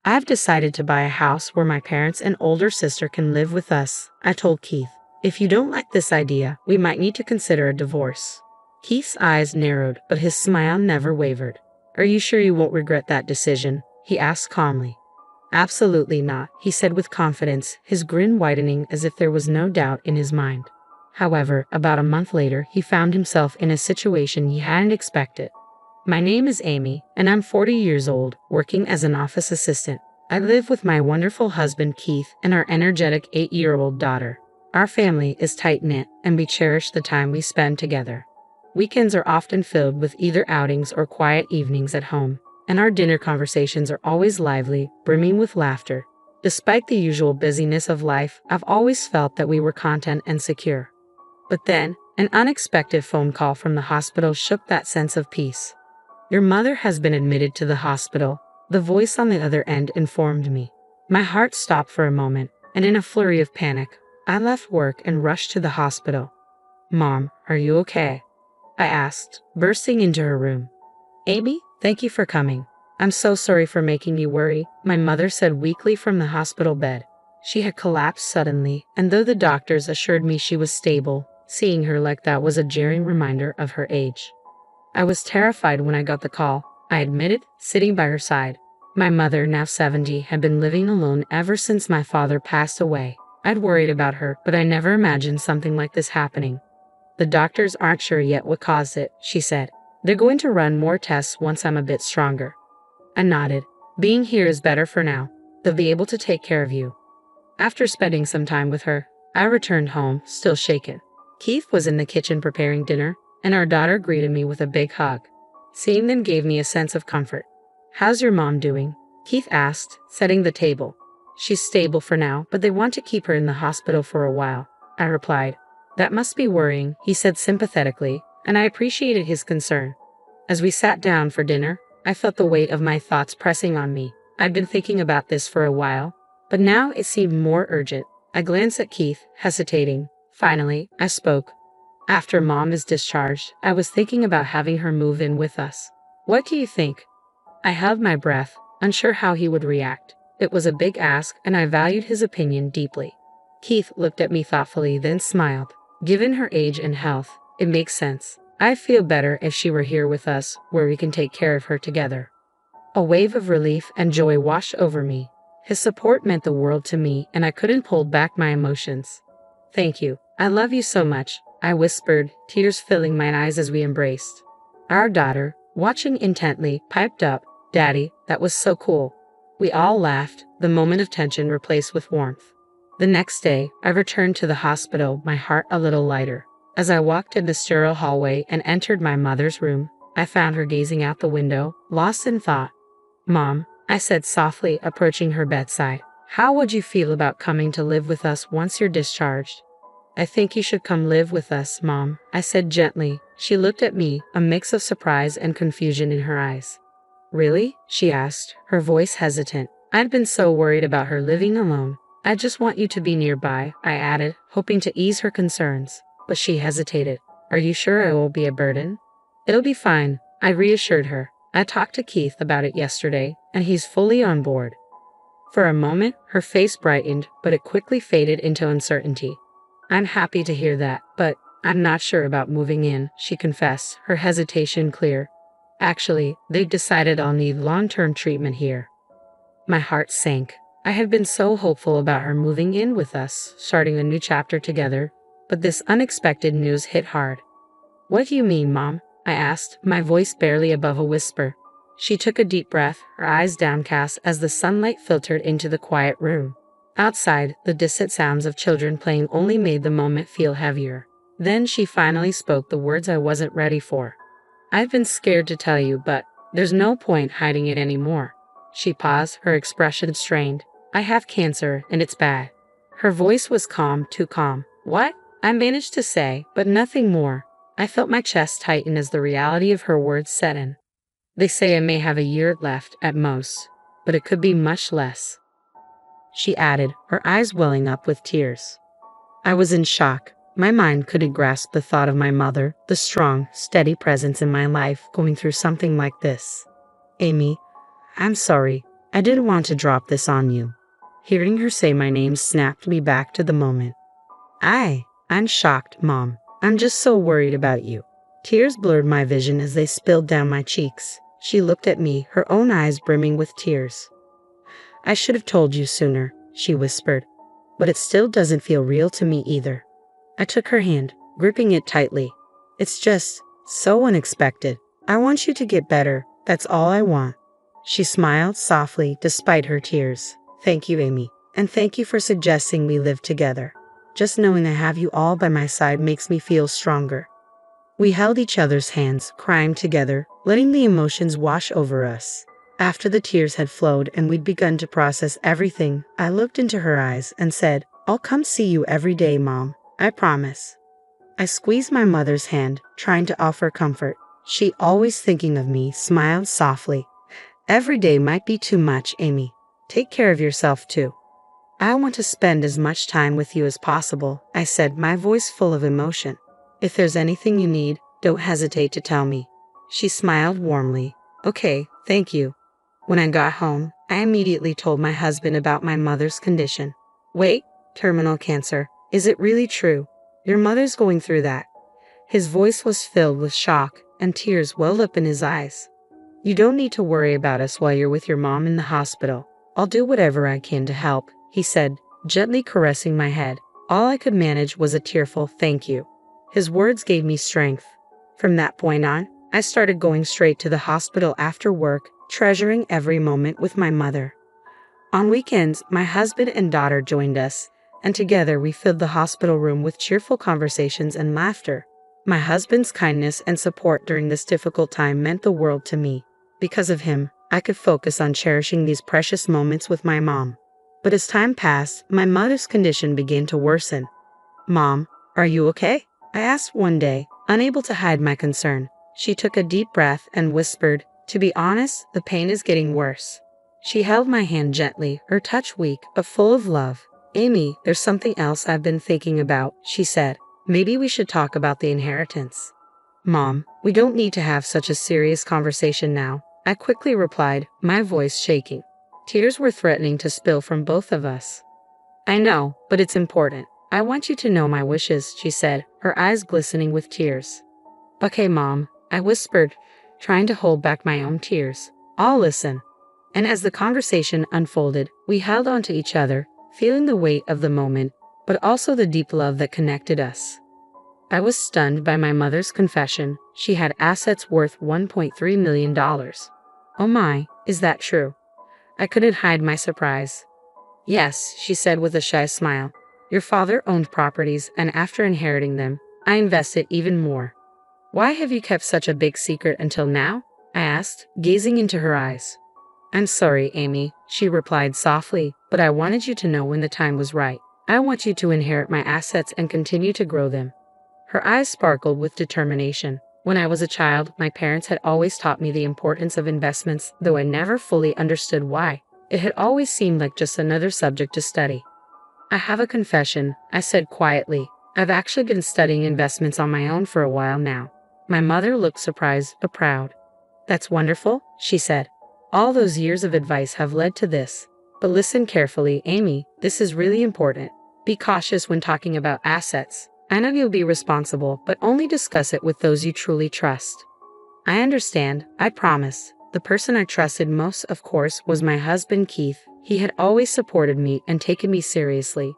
I've decided to buy a house where my parents and older sister can live with us, I told Keith. If you don't like this idea, we might need to consider a divorce. Keith's eyes narrowed, but his smile never wavered. Are you sure you won't regret that decision? He asked calmly. Absolutely not, he said with confidence, his grin widening as if there was no doubt in his mind. However, about a month later, he found himself in a situation he hadn't expected. My name is Amy, and I'm 40 years old, working as an office assistant. I live with my wonderful husband Keith and our energetic 8-year-old daughter. Our family is tight-knit, and we cherish the time we spend together. Weekends are often filled with either outings or quiet evenings at home, and our dinner conversations are always lively, brimming with laughter. Despite the usual busyness of life, I've always felt that we were content and secure. But then, an unexpected phone call from the hospital shook that sense of peace. Your mother has been admitted to the hospital, the voice on the other end informed me. My heart stopped for a moment, and in a flurry of panic, I left work and rushed to the hospital. Mom, are you okay? I asked, bursting into her room. Amy, thank you for coming. I'm so sorry for making you worry, my mother said weakly from the hospital bed. She had collapsed suddenly, and though the doctors assured me she was stable, seeing her like that was a jarring reminder of her age. I was terrified when I got the call, I admitted, sitting by her side. My mother, now 70, had been living alone ever since my father passed away. I'd worried about her, but I never imagined something like this happening. The doctors aren't sure yet what caused it, she said. They're going to run more tests once I'm a bit stronger. I nodded. Being here is better for now. They'll be able to take care of you. After spending some time with her, I returned home, still shaken. Keith was in the kitchen preparing dinner, and our daughter greeted me with a big hug. Seeing them gave me a sense of comfort. How's your mom doing? Keith asked, setting the table. She's stable for now, but they want to keep her in the hospital for a while, I replied. That must be worrying, he said sympathetically, and I appreciated his concern. As we sat down for dinner, I felt the weight of my thoughts pressing on me. I'd been thinking about this for a while, but now it seemed more urgent. I glanced at Keith, hesitating. Finally, I spoke. After Mom is discharged, I was thinking about having her move in with us. What do you think? I held my breath, unsure how he would react. It was a big ask, and I valued his opinion deeply. Keith looked at me thoughtfully, then smiled. Given her age and health, it makes sense. I feel better if she were here with us, where we can take care of her together. A wave of relief and joy washed over me. His support meant the world to me, and I couldn't hold back my emotions. Thank you. I love you so much, I whispered, tears filling my eyes as we embraced. Our daughter, watching intently, piped up, Daddy, that was so cool. We all laughed, the moment of tension replaced with warmth. The next day, I returned to the hospital, my heart a little lighter. As I walked in the sterile hallway and entered my mother's room, I found her gazing out the window, lost in thought. Mom, I said softly, approaching her bedside. How would you feel about coming to live with us once you're discharged? I think you should come live with us, Mom, I said gently. She looked at me, a mix of surprise and confusion in her eyes. Really? She asked, her voice hesitant. I'd been so worried about her living alone. I just want you to be nearby, I added, hoping to ease her concerns. But she hesitated. Are you sure it won't be a burden? It'll be fine, I reassured her. I talked to Keith about it yesterday, and he's fully on board. For a moment, her face brightened, but it quickly faded into uncertainty. I'm happy to hear that, but I'm not sure about moving in, she confessed, her hesitation clear. Actually, they've decided I'll need long-term treatment here. My heart sank. I had been so hopeful about her moving in with us, starting a new chapter together, but this unexpected news hit hard. What do you mean, Mom? I asked, my voice barely above a whisper. She took a deep breath, her eyes downcast as the sunlight filtered into the quiet room. Outside, the distant sounds of children playing only made the moment feel heavier. Then she finally spoke the words I wasn't ready for. I've been scared to tell you, but there's no point hiding it anymore. She paused, her expression strained. I have cancer, and it's bad. Her voice was calm, too calm. What? I managed to say, but nothing more. I felt my chest tighten as the reality of her words set in. They say I may have a year left at most, but it could be much less. She added, her eyes welling up with tears. I was in shock. My mind couldn't grasp the thought of my mother, the strong, steady presence in my life, going through something like this. Amy, I'm sorry, I didn't want to drop this on you. Hearing her say my name snapped me back to the moment. I'm shocked, Mom. I'm just so worried about you. Tears blurred my vision as they spilled down my cheeks. She looked at me, her own eyes brimming with tears. I should have told you sooner, she whispered. But it still doesn't feel real to me either. I took her hand, gripping it tightly. It's just so unexpected. I want you to get better. That's all I want. She smiled softly despite her tears. Thank you, Amy. And thank you for suggesting we live together. Just knowing I have you all by my side makes me feel stronger. We held each other's hands, crying together, letting the emotions wash over us. After the tears had flowed and we'd begun to process everything, I looked into her eyes and said, I'll come see you every day, Mom. I promise. I squeezed my mother's hand, trying to offer comfort. She, always thinking of me, smiled softly. Every day might be too much, Amy. Take care of yourself too. I want to spend as much time with you as possible, I said, my voice full of emotion. If there's anything you need, don't hesitate to tell me. She smiled warmly. Okay, thank you. When I got home, I immediately told my husband about my mother's condition. Wait, terminal cancer. Is it really true? Your mother's going through that. His voice was filled with shock, and tears welled up in his eyes. You don't need to worry about us while you're with your mom in the hospital. I'll do whatever I can to help, he said, gently caressing my head. All I could manage was a tearful thank you. His words gave me strength. From that point on, I started going straight to the hospital after work, treasuring every moment with my mother. On weekends, my husband and daughter joined us, and together we filled the hospital room with cheerful conversations and laughter. My husband's kindness and support during this difficult time meant the world to me. Because of him, I could focus on cherishing these precious moments with my mom. But as time passed, my mother's condition began to worsen. Mom, are you okay? I asked one day, unable to hide my concern. She took a deep breath and whispered, to be honest, the pain is getting worse. She held my hand gently, her touch weak but full of love. Amy, there's something else I've been thinking about, she said. Maybe we should talk about the inheritance. Mom, we don't need to have such a serious conversation now, I quickly replied, my voice shaking. Tears were threatening to spill from both of us. I know, but it's important. I want you to know my wishes, she said, her eyes glistening with tears. Okay, Mom, I whispered, trying to hold back my own tears. I'll listen. And as the conversation unfolded, we held on to each other, feeling the weight of the moment, but also the deep love that connected us. I was stunned by my mother's confession. She had assets worth $1.3 million. Oh my, is that true? I couldn't hide my surprise. Yes, she said with a shy smile. Your father owned properties, and after inheriting them, I invested even more. Why have you kept such a big secret until now? I asked, gazing into her eyes. I'm sorry, Amy, she replied softly, but I wanted you to know when the time was right. I want you to inherit my assets and continue to grow them. Her eyes sparkled with determination. When I was a child, my parents had always taught me the importance of investments, though I never fully understood why. It had always seemed like just another subject to study. I have a confession, I said quietly. I've actually been studying investments on my own for a while now. My mother looked surprised but proud. That's wonderful, she said. All those years of advice have led to this. But listen carefully, Amy, this is really important. Be cautious when talking about assets. I know you'll be responsible, but only discuss it with those you truly trust. I understand, I promise. The person I trusted most, of course, was my husband, Keith. He had always supported me and taken me seriously.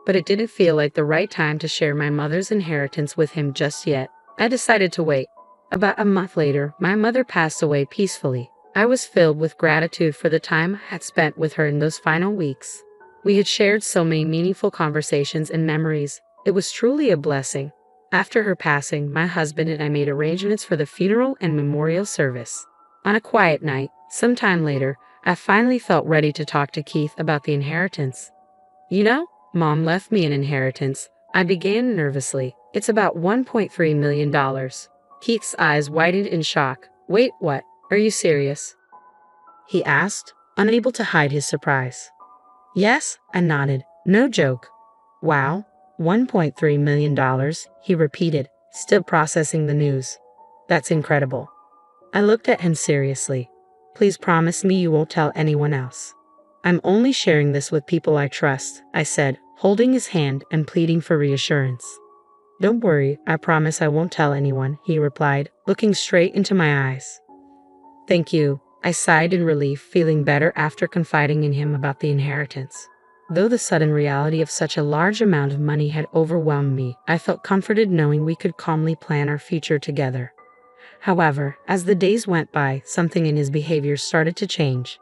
But it didn't feel like the right time to share my mother's inheritance with him just yet. I decided to wait. About a month later, my mother passed away peacefully. I was filled with gratitude for the time I had spent with her in those final weeks. We had shared so many meaningful conversations and memories. It was truly a blessing. After her passing, my husband and I made arrangements for the funeral and memorial service. On a quiet night, sometime later, I finally felt ready to talk to Keith about the inheritance. You know, Mom left me an inheritance, I began nervously. It's about $1.3 million. Keith's eyes widened in shock. Wait, what? Are you serious? He asked, unable to hide his surprise. Yes, I nodded. No joke. Wow, $1.3 million, he repeated, still processing the news. That's incredible. I looked at him seriously. Please promise me you won't tell anyone else. I'm only sharing this with people I trust, I said, holding his hand and pleading for reassurance. Don't worry, I promise I won't tell anyone, he replied, looking straight into my eyes. Thank you, I sighed in relief, feeling better after confiding in him about the inheritance. Though the sudden reality of such a large amount of money had overwhelmed me, I felt comforted knowing we could calmly plan our future together. However, as the days went by, something in his behavior started to change.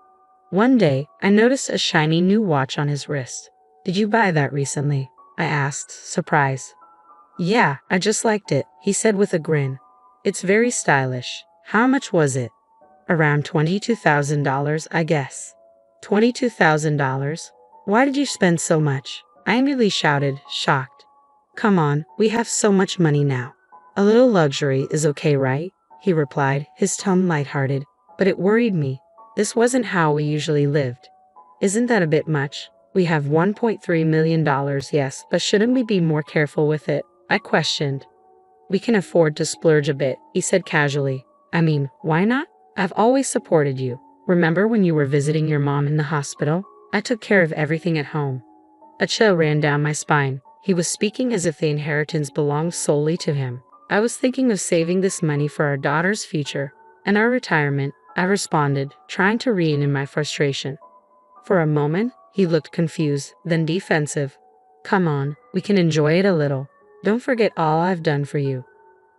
One day, I noticed a shiny new watch on his wrist. Did you buy that recently? I asked, surprised. Yeah, I just liked it, he said with a grin. It's very stylish. How much was it? Around $22,000, I guess. $22,000? Why did you spend so much? I nearly shouted, shocked. Come on, we have so much money now. A little luxury is okay, right? He replied, his tone lighthearted. But it worried me. This wasn't how we usually lived. Isn't that a bit much? We have $1.3 million, yes, but shouldn't we be more careful with it? I questioned. We can afford to splurge a bit, he said casually. I mean, why not? I've always supported you. Remember when you were visiting your mom in the hospital? I took care of everything at home. A chill ran down my spine. He was speaking as if the inheritance belonged solely to him. I was thinking of saving this money for our daughter's future and our retirement, I responded, trying to rein in my frustration. For a moment, he looked confused, then defensive. Come on, we can enjoy it a little. Don't forget all I've done for you.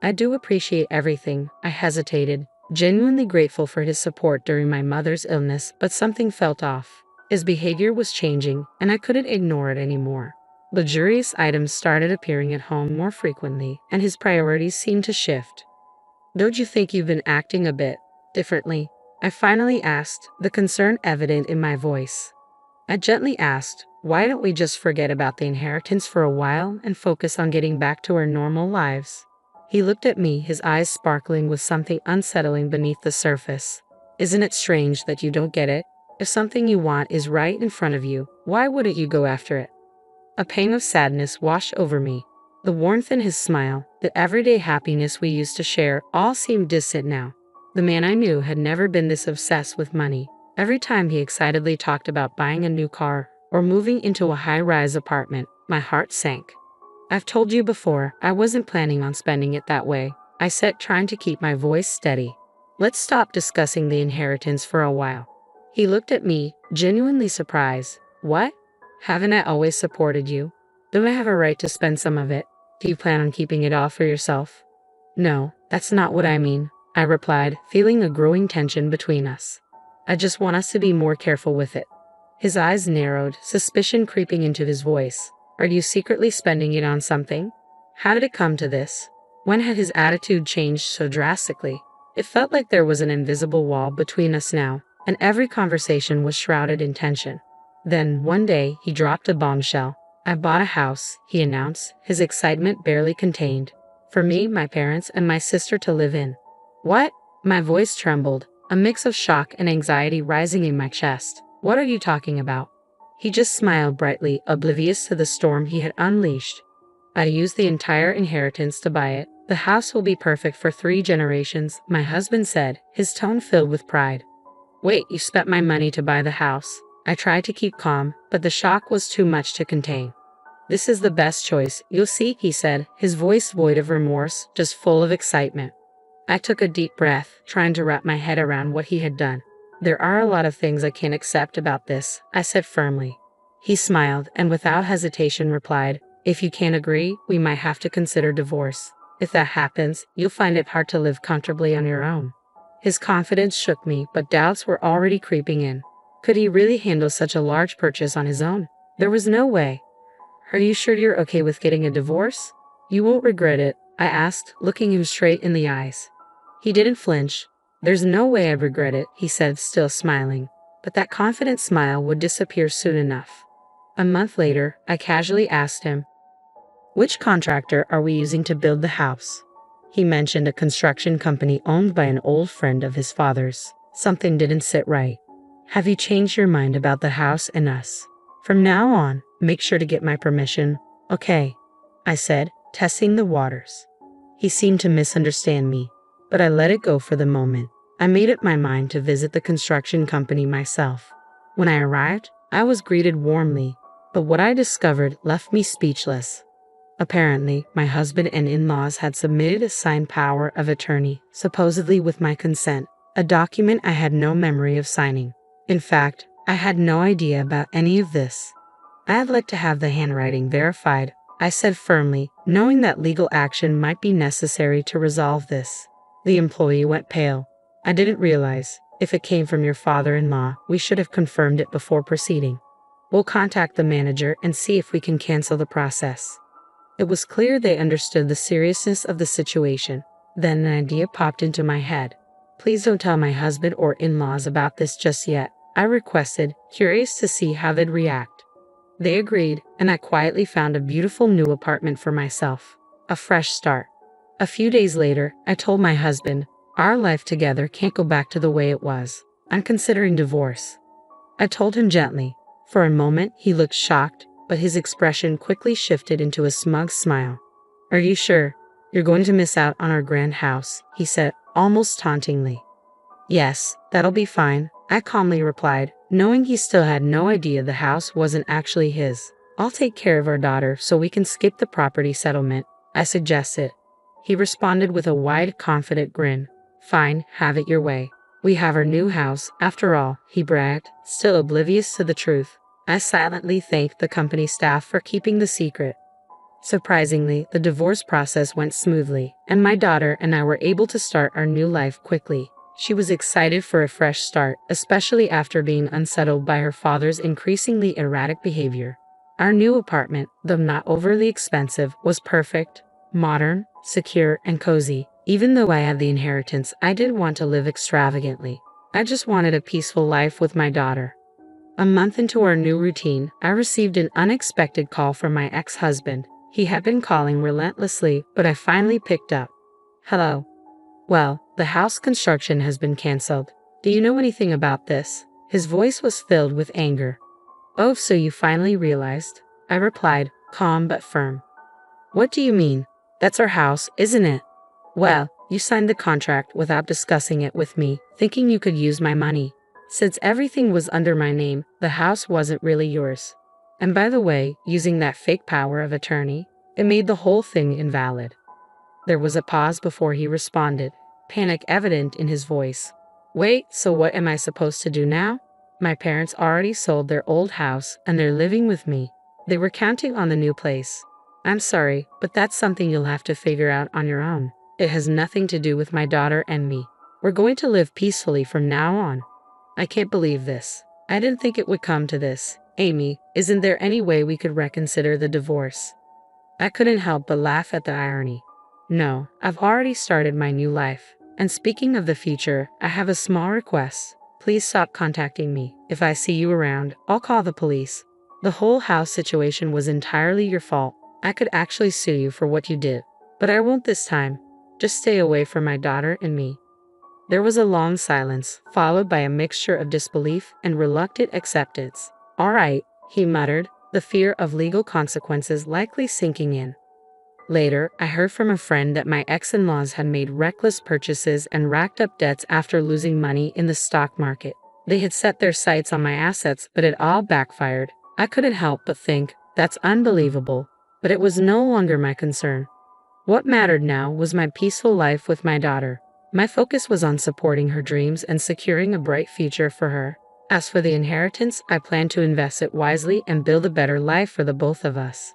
I do appreciate everything, I hesitated, genuinely grateful for his support during my mother's illness, but something felt off. His behavior was changing, and I couldn't ignore it anymore. Luxurious items started appearing at home more frequently, and his priorities seemed to shift. Don't you think you've been acting a bit differently? I finally asked, the concern evident in my voice. I gently asked, why don't we just forget about the inheritance for a while and focus on getting back to our normal lives? He looked at me, his eyes sparkling with something unsettling beneath the surface. Isn't it strange that you don't get it? If something you want is right in front of you, why wouldn't you go after it? A pang of sadness washed over me. The warmth in his smile, the everyday happiness we used to share, all seemed distant now. The man I knew had never been this obsessed with money. Every time he excitedly talked about buying a new car or moving into a high-rise apartment, my heart sank. I've told you before, I wasn't planning on spending it that way, I said, trying to keep my voice steady. Let's stop discussing the inheritance for a while. He looked at me, genuinely surprised. What? Haven't I always supported you? Don't I have a right to spend some of it? Do you plan on keeping it all for yourself? No, that's not what I mean, I replied, feeling a growing tension between us. I just want us to be more careful with it. His eyes narrowed, suspicion creeping into his voice. Are you secretly spending it on something? How did it come to this? When had his attitude changed so drastically? It felt like there was an invisible wall between us now, and every conversation was shrouded in tension. Then, one day, he dropped a bombshell. I bought a house, he announced, his excitement barely contained. For me, my parents, and my sister to live in. What? My voice trembled, a mix of shock and anxiety rising in my chest. What are you talking about? He just smiled brightly, oblivious to the storm he had unleashed. I used the entire inheritance to buy it. The house will be perfect for 3 generations, my husband said, his tone filled with pride. Wait, you spent my money to buy the house? I tried to keep calm, but the shock was too much to contain. This is the best choice, you'll see, he said, his voice void of remorse, just full of excitement. I took a deep breath, trying to wrap my head around what he had done. There are a lot of things I can't accept about this, I said firmly. He smiled and without hesitation replied, if you can't agree, we might have to consider divorce. If that happens, you'll find it hard to live comfortably on your own. His confidence shook me, but doubts were already creeping in. Could he really handle such a large purchase on his own? There was no way. Are you sure you're okay with getting a divorce? You won't regret it, I asked, looking him straight in the eyes. He didn't flinch. There's no way I'd regret it, he said, still smiling. But that confident smile would disappear soon enough. A month later, I casually asked him, which contractor are we using to build the house? He mentioned a construction company owned by an old friend of his father's. Something didn't sit right. Have you changed your mind about the house and us? From now on, make sure to get my permission, okay? I said, testing the waters. He seemed to misunderstand me, but I let it go for the moment. I made up my mind to visit the construction company myself. When I arrived, I was greeted warmly, but what I discovered left me speechless. Apparently, my husband and in-laws had submitted a signed power of attorney, supposedly with my consent, a document I had no memory of signing. In fact, I had no idea about any of this. I'd like to have the handwriting verified, I said firmly, knowing that legal action might be necessary to resolve this. The employee went pale. I didn't realize. If it came from your father-in-law, we should have confirmed it before proceeding. We'll contact the manager and see if we can cancel the process. It was clear they understood the seriousness of the situation. Then an idea popped into my head. Please don't tell my husband or in-laws about this just yet, I requested, curious to see how they'd react. They agreed, and I quietly found a beautiful new apartment for myself. A fresh start. A few days later, I told my husband, our life together can't go back to the way it was. I'm considering divorce. I told him gently. For a moment, he looked shocked, but his expression quickly shifted into a smug smile. Are you sure? You're going to miss out on our grand house, he said, almost tauntingly. Yes, that'll be fine, I calmly replied, knowing he still had no idea the house wasn't actually his. I'll take care of our daughter so we can skip the property settlement, I suggested. He responded with a wide, confident grin. Fine, have it your way. We have our new house, after all, he bragged, still oblivious to the truth. I silently thanked the company staff for keeping the secret. Surprisingly, the divorce process went smoothly, and my daughter and I were able to start our new life quickly. She was excited for a fresh start, especially after being unsettled by her father's increasingly erratic behavior. Our new apartment, though not overly expensive, was perfect, modern, secure, and cozy. Even though I had the inheritance, I didn't want to live extravagantly. I just wanted a peaceful life with my daughter. A month into our new routine, I received an unexpected call from my ex-husband. He had been calling relentlessly, but I finally picked up. Hello. Well, the house construction has been canceled. Do you know anything about this? His voice was filled with anger. Oh, so you finally realized? I replied, calm but firm. What do you mean? That's our house, isn't it? Well, you signed the contract without discussing it with me, thinking you could use my money. Since everything was under my name, the house wasn't really yours. And by the way, using that fake power of attorney, it made the whole thing invalid. There was a pause before he responded, panic evident in his voice. Wait, so what am I supposed to do now? My parents already sold their old house and they're living with me. They were counting on the new place. I'm sorry, but that's something you'll have to figure out on your own. It has nothing to do with my daughter and me. We're going to live peacefully from now on. I can't believe this. I didn't think it would come to this. Amy, isn't there any way we could reconsider the divorce? I couldn't help but laugh at the irony. No, I've already started my new life. And speaking of the future, I have a small request. Please stop contacting me. If I see you around, I'll call the police. The whole house situation was entirely your fault. I could actually sue you for what you did. But I won't this time. Just stay away from my daughter and me. There was a long silence, followed by a mixture of disbelief and reluctant acceptance. All right, he muttered, the fear of legal consequences likely sinking in. Later, I heard from a friend that my ex-in-laws had made reckless purchases and racked up debts after losing money in the stock market. They had set their sights on my assets, but it all backfired. I couldn't help but think, that's unbelievable. But it was no longer my concern. What mattered now was my peaceful life with my daughter. My focus was on supporting her dreams and securing a bright future for her. As for the inheritance, I planned to invest it wisely and build a better life for the both of us.